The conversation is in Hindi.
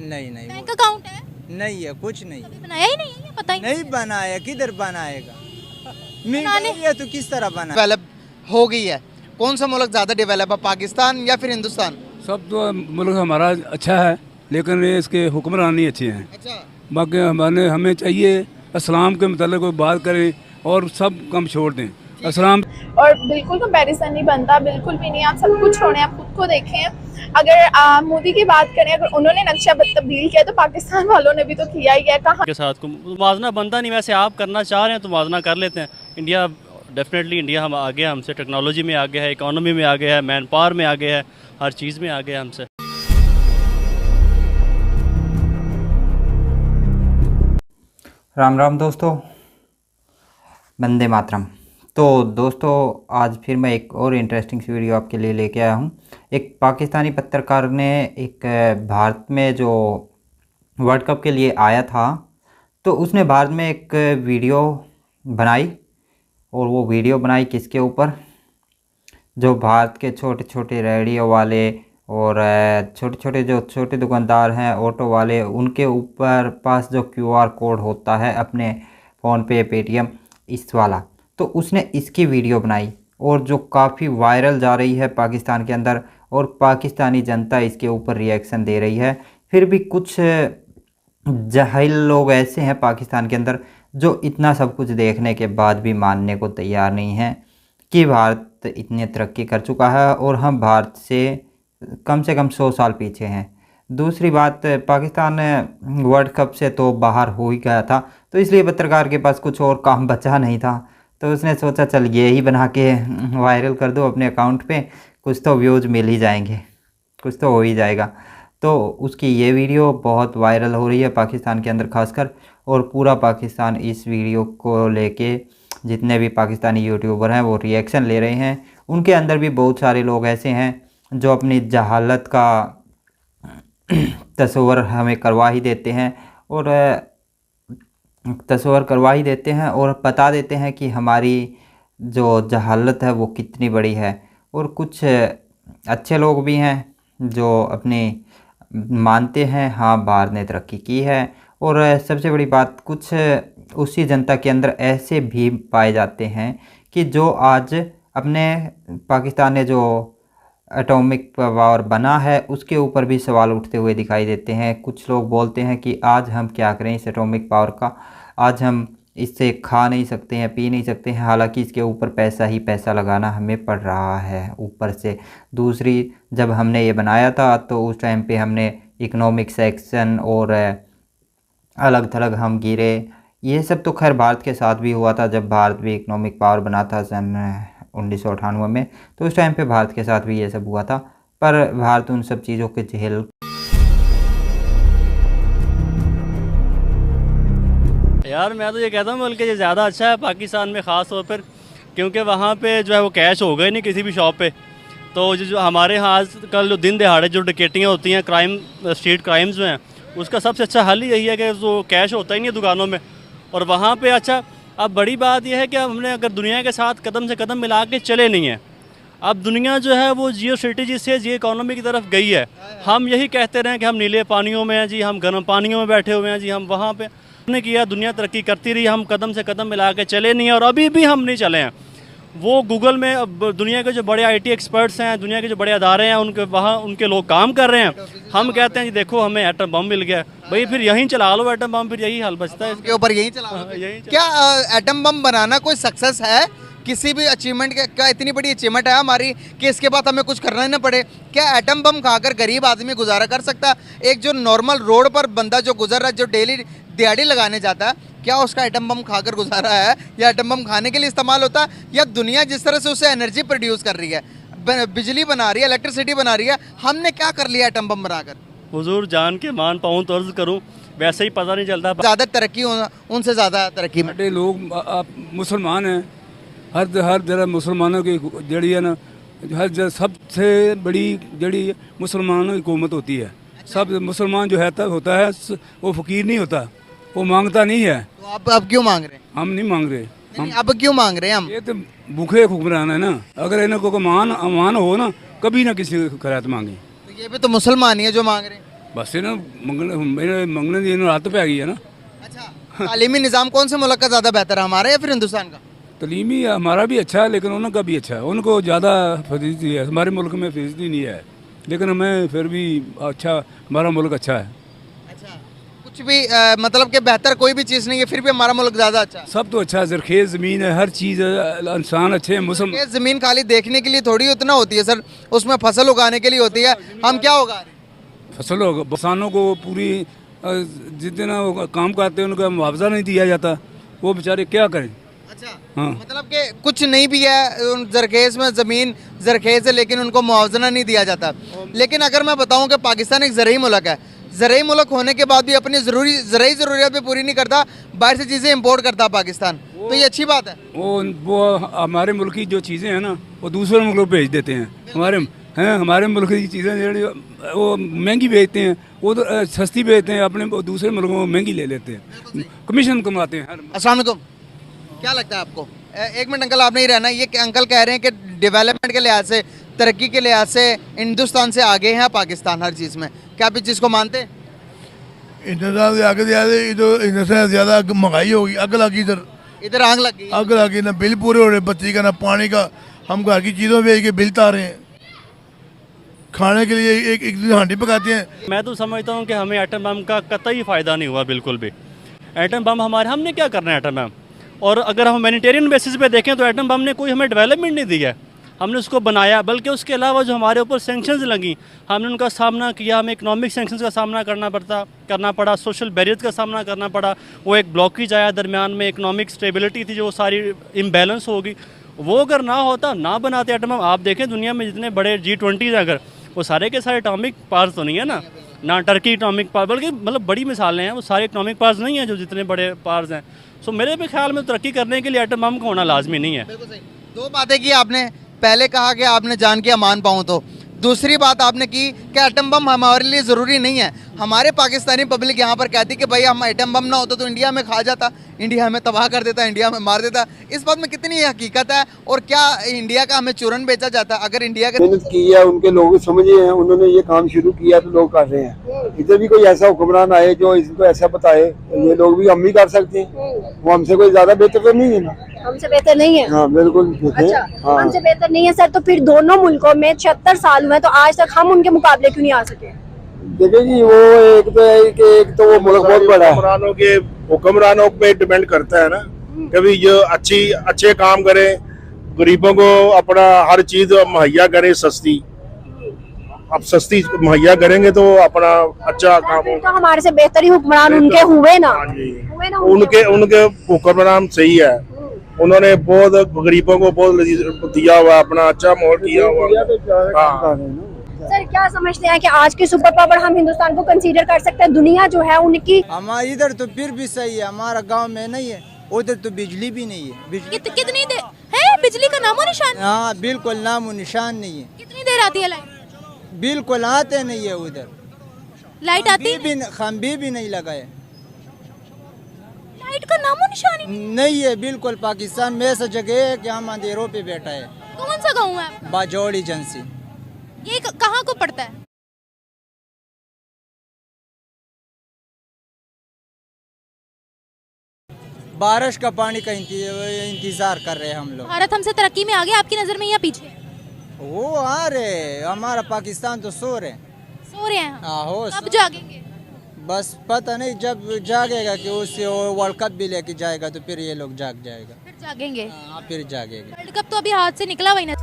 नहीं नहीं बैंक अकाउंट है? नहीं है, कुछ नहीं कभी है। बनाया ही नहीं है, ये पता ही नहीं बनाया, किधर बनाएगा? बनाने- मीडिया तो किस तरह बना? डेवलप हो गई है। कौन सा मुल्क ज़्यादा डेवलप है, पाकिस्तान या फिर हिंदुस्तान? सब तो मुल्क हमारा अच्छा है, लेकिन ये इसके हुक्मरान नहीं अच्छे हैं। अच्छा, बाकी हमें चाहिए इस्लाम के मतलब कोई बात करें और सब कम छोड़ दें इस्लाम। और बिल्कुल कंपैरिजन नहीं बनता, बिल्कुल भी नहीं। आप सब कुछ छोड़ें, आप खुद को देखें। अगर मोदी की बात करें, अगर उन्होंने नक्शा तब्दील किया तो पाकिस्तान वालों ने भी तो किया ही है। कहाँ के साथ मुवाजना बनता नहीं, वैसे आप करना चाह रहे हैं तो मुवाजना कर लेते हैं। इंडिया डेफिनेटली इंडिया हम आगे है हमसे, टेक्नोलॉजी में आगे है, इकोनॉमी में आगे है, मैन पावर में आगे है, हर चीज़ में आगे है हमसे। राम राम दोस्तों, वंदे मातरम। तो दोस्तों, आज फिर मैं एक और इंटरेस्टिंग सी वीडियो आपके लिए लेके आया हूँ। एक पाकिस्तानी पत्रकार ने एक भारत में जो वर्ल्ड कप के लिए आया था, तो उसने भारत में एक वीडियो बनाई। और वो वीडियो बनाई किसके ऊपर? जो भारत के छोटे छोटे रेडियो वाले और छोटे छोटे जो छोटे दुकानदार हैं, ऑटो वाले, उनके ऊपर पास जो QR कोड होता है अपने फ़ोन पे, पेटीएम, इस वाला, तो उसने इसकी वीडियो बनाई और जो काफ़ी वायरल जा रही है पाकिस्तान के अंदर, और पाकिस्तानी जनता इसके ऊपर रिएक्शन दे रही है। फिर भी कुछ जाहिल लोग ऐसे हैं पाकिस्तान के अंदर जो इतना सब कुछ देखने के बाद भी मानने को तैयार नहीं हैं कि भारत इतनी तरक्की कर चुका है और हम भारत से कम 100 साल पीछे हैं। दूसरी बात, पाकिस्तान वर्ल्ड कप से तो बाहर हो ही गया था, तो इसलिए पत्रकार के पास कुछ और काम बचा नहीं था, तो उसने सोचा चल ये ही बना के वायरल कर दो अपने अकाउंट पे, कुछ तो व्यूज़ मिल ही जाएंगे, कुछ तो हो ही जाएगा। तो उसकी ये वीडियो बहुत वायरल हो रही है पाकिस्तान के अंदर खासकर, और पूरा पाकिस्तान इस वीडियो को लेके, जितने भी पाकिस्तानी यूट्यूबर हैं वो रिएक्शन ले रहे हैं। उनके अंदर भी बहुत सारे लोग ऐसे हैं जो अपनी जहालत का तस्वर हमें करवा ही देते हैं और बता देते हैं कि हमारी जो जहालत है वो कितनी बड़ी है। और कुछ अच्छे लोग भी हैं जो अपनी मानते हैं हाँ भारत ने तरक्की की है। और सबसे बड़ी बात, कुछ उसी जनता के अंदर ऐसे भी पाए जाते हैं कि जो आज अपने पाकिस्तान ने जो एटॉमिक पावर बना है उसके ऊपर भी सवाल उठते हुए दिखाई देते हैं। कुछ लोग बोलते हैं कि आज हम क्या करें इस एटॉमिक पावर का, आज हम इससे खा नहीं सकते हैं, पी नहीं सकते हैं, हालांकि इसके ऊपर पैसा ही पैसा लगाना हमें पड़ रहा है ऊपर से। दूसरी, जब हमने ये बनाया था तो उस टाइम पे हमने इकोनॉमिक सेक्शन और अलग थलग हम गिरे। ये सब तो खैर भारत के साथ भी हुआ था, जब भारत भी इकोनॉमिक पावर बना था सन 1998 में, तो उस टाइम पे भारत के साथ भी ये सब हुआ था, पर भारत उन सब चीज़ों के झेल। यार मैं तो ये कहता हूँ बल्कि ये ज़्यादा अच्छा है पाकिस्तान में, ख़ास तौर पर क्योंकि वहाँ पे जो है वो कैश हो गए नहीं किसी भी शॉप पे। तो जो हमारे यहाँ आजकल जो दिन दहाड़े जो डकैतियाँ होती हैं, क्राइम, स्ट्रीट क्राइम्स जो हैं, उसका सबसे अच्छा हल यही है कि जो कैश होता ही नहीं है दुकानों में, और वहाँ पे अच्छा। अब बड़ी बात यह है कि हमने अगर दुनिया के साथ कदम से कदम मिला के चले नहीं हैं, अब दुनिया जो है वो जियो स्ट्रेटजी से जियो इकोनॉमी की तरफ गई है। हम यही कहते रहे कि हम नीले पानियों में हैं जी, हम गर्म पानियों में बैठे हुए हैं जी, हम वहाँ पे हमने किया, दुनिया तरक्की करती रही, हम कदम से कदम मिला के चले नहीं हैं, और अभी भी हम नहीं चले हैं। वो गूगल में अब दुनिया के जो बड़े IT एक्सपर्ट्स हैं, दुनिया के जो बड़े अदारे हैं, उनके वहाँ उनके लोग काम कर रहे हैं। हम कहते हैं जी देखो हमें एटम बम मिल गया, भाई फिर यहीं चला लो एटम बम, फिर यही हल बचता है इसके ऊपर यही चला। क्या एटम बम बनाना कोई सक्सेस है? किसी भी अचीवमेंट क्या इतनी बड़ी अचीवमेंट है हमारी कि इसके बाद हमें कुछ करना ही ना पड़े? क्या एटम बम खाकर गरीब आदमी गुजारा कर सकता? एक जो नॉर्मल रोड पर बंदा जो गुजर रहा है, जो डेली दिहाड़ी लगाने जाता है, क्या उसका एटम बम खाकर गुजारा है, या एटम बम खाने के लिए इस्तेमाल होता है, या दुनिया जिस तरह से उसे एनर्जी प्रोड्यूस कर रही है, बिजली बना रही है, इलेक्ट्रिसिटी बना रही है, हमने क्या कर लिया एटम बम बनाकर? हुजूर जान के मान पाऊँ तो अर्ज करूँ, वैसे ही पता नहीं चलता। ज़्यादा तरक्की उनसे ज़्यादा तरक्की में लोग मुसलमान हैं, हर जगह मुसलमानों की जड़ी है ना, हर जगह सबसे बड़ी जड़ी मुसलमानों की हुकूमत होती है। सब मुसलमान जो होता है वो फकीर नहीं होता, वो मांगता नहीं है। तो अब क्यों मांग रहे हैं? हम नहीं मांग रहे, हम अब क्यों मांग रहे हैं? हम ये तो भूखे हुक्मरान है ना, अगर इन्हें को अमान हो ना, कभी ना किसी खैरात मांगे। तो ये भी तो मुसलमान ही है जो मांग रहे हैं। बस ना मेरे मंगने दी रात पे आ गई है ना। अच्छा, तालीमी निज़ाम कौन से मुल्क का ज़्यादा बेहतर है, हमारा या फिर हिंदुस्तान का? तलीमी हमारा भी अच्छा है लेकिन उनका भी अच्छा है, उनको ज़्यादा फजीलती है, हमारे मुल्क में फजीलती नहीं है, लेकिन हमें फिर भी अच्छा, हमारा मुल्क अच्छा है। अच्छा, कुछ भी मतलब कि बेहतर कोई भी चीज़ नहीं है, फिर भी हमारा मुल्क ज़्यादा अच्छा है। सब तो अच्छा है, ज़रखेज़ ज़मीन है, हर चीज़ है, इंसान अच्छे हैं, मुसलमान। ये ज़मीन खाली देखने के लिए थोड़ी उतना होती है सर, उसमें फसल उगाने के लिए होती है। हम क्या उगा रहे हैं? फसल किसानों को पूरी जितना वो काम करते हैं उनका मुआवजा नहीं दिया जाता, वो बेचारे क्या करें। अच्छा, हाँ। मतलब कि कुछ नहीं भी है उन जरखेज़ में, ज़मीन जरखेज़ है लेकिन उनको मुआवजा नहीं दिया जाता। लेकिन अगर मैं बताऊं कि पाकिस्तान एक ज़रई मुल्क है, ज़रई मुल्क होने के बाद भी अपनी ज़रई ज़रूरियात भी पूरी नहीं करता, बाहर से चीज़ें इंपोर्ट करता पाकिस्तान, तो ये अच्छी बात है। वो हमारे मुल्क की जो चीज़ें हैं ना वो दूसरे मुल्कों भेज देते हैं, हमारे मुल्क की चीज़ें वो महंगी बेचते हैं, वो तो सस्ती बेचते हैं, अपने वो दूसरे मुल्कों में महंगी ले लेते हैं, कमीशन कमाते हैं। अस्सलाम वालेकुम, क्या लगता है आपको? एक मिनट अंकल, आप नहीं रहना, ये अंकल कह रहे हैं कि डेवलपमेंट के लिहाज से, तरक्की के लिहाज से हिंदुस्तान से आगे है पाकिस्तान हर चीज़ में, क्या आप इस चीज़ को मानते हैं? हिंदुस्तान से आगे इधर से ज़्यादा महंगाई होगी, आग लगी, इधर आग लग गई, आग लगी, ना बिल पूरे हो रहे बत्ती का, ना पानी का, हम घर की चीज़ों बेच के बिल तार रहे हैं, खाने के लिए एक दिन हांडी पकाते हैं। मैं तो समझता हूँ कि हमें एटम बम का कतई फ़ायदा नहीं हुआ, बिल्कुल भी। एटम बम हमने क्या करना है एटम बम, और अगर हम ह्यूमैनिटेरियन बेसिस पे देखें तो एटम बम ने कोई हमें डेवलपमेंट नहीं दिया है, हमने उसको बनाया, बल्कि उसके अलावा जो हमारे ऊपर सैंक्शंस लगी हमने उनका सामना किया, हमें इकनॉमिक सैंक्शंस का सामना करना पड़ा, सोशल बैरियर्स का सामना करना पड़ा, वो एक ब्लॉकेज आया दरमियान में, इकनॉमिक स्टेबिलिटी थी जो सारी इम्बैलेंस होगी, वो अगर ना होता, ना बनाते एटम बम। आप देखें दुनिया में जितने बड़े G20 अगर वो सारे के सारे एटॉमिक पावर्स तो नहीं है ना टर्की एटॉमिक पावर, बल्कि मतलब बड़ी मिसालें हैं, वो सारे एटॉमिक पावर्स नहीं हैं जो जितने बड़े पावर्स हैं। सो मेरे पे ख्याल में तरक्की करने के लिए एटम बम का होना लाजमी नहीं है। बिल्कुल सही। दो बातें की आपने, पहले कहा कि आपने जान के अमान पाऊँ, तो दूसरी बात आपने की कि एटम बम हमारे लिए ज़रूरी नहीं है। हमारे पाकिस्तानी पब्लिक यहाँ पर कहती कि भाई हम एटम बम ना होता तो इंडिया में खा जाता, इंडिया हमें तबाह कर देता, इंडिया में मार देता। इस बात में कितनी हकीकत है, और क्या इंडिया का हमें चूरन बेचा जाता? अगर इंडिया के मेहनत की है, उनके लोग समझे हैं, उन्होंने ये काम शुरू किया तो लोग कर रहे हैं। इधर भी कोई ऐसा हुक्मरान आए जो इसको ऐसा बताए, ये लोग भी हम भी कर सकते हैं, वो हमसे कोई ज्यादा बेहतर तो नहीं है ना। हमसे बेहतर नहीं है। हाँ बिल्कुल। अच्छा, हाँ। हमसे बेहतर नहीं है सर, तो फिर दोनों मुल्कों में 76 साल हुए तो आज तक हम उनके मुकाबले क्यों नहीं आ सके? देखिए जी, वो एक तो वो मुल्क बहुत बड़ा है, हुक्मरानों पे डिपेंड करता है ना, कभी जो अच्छे काम करे, गरीबों को अपना हर चीज मुहैया करे सस्ती, अब सस्ती मुहैया करेंगे तो अपना अच्छा काम फिर तो हमारे से बेहतर ही हुक्मरान उनके हुए ना। हुए ना उनके हुक्मरान सही है, उन्होंने बहुत गरीबों को बहुत दिया हुआ, अपना अच्छा माहौल किया हुआ। सर क्या समझते हैं कि आज के सुपर पावर हम हिंदुस्तान को कंसीडर कर सकते हैं? दुनिया जो है उनकी, हमारे इधर तो फिर भी सही है, हमारा गांव में नहीं है, उधर तो बिजली भी नहीं है। बिजली कितनी देर है बिजली का नामो निशान? हाँ बिल्कुल नामो निशान नहीं है। कितनी देर आती है लाइट? बिल्कुल आते नहीं है उधर, लाइट आती है, खंबे भी नहीं लगाए, लाइट का नामो निशान ही नहीं है। बिल्कुल पाकिस्तान में ऐसा जगह है कि हम अंधेरों पे बैठा है। कौन सा गाँव है आपका? बाजौड़ एजेंसी। ये कहाँ को पड़ता है? बारिश का पानी का इंतजार कर रहे हैं हम लोग। भारत हमसे तरक्की में आगे आपकी नजर में या पीछे? वो आ रहे, हमारा पाकिस्तान तो सो रहे हैं। हो कब जागेंगे? बस पता नहीं, जब जागेगा कि उससे वर्ल्ड कप भी लेके जाएगा तो फिर ये लोग जाग जाएगा, फिर जागेंगे। फिर जागेगा। वर्ल्ड कप तो अभी हाथ से निकला वही ना।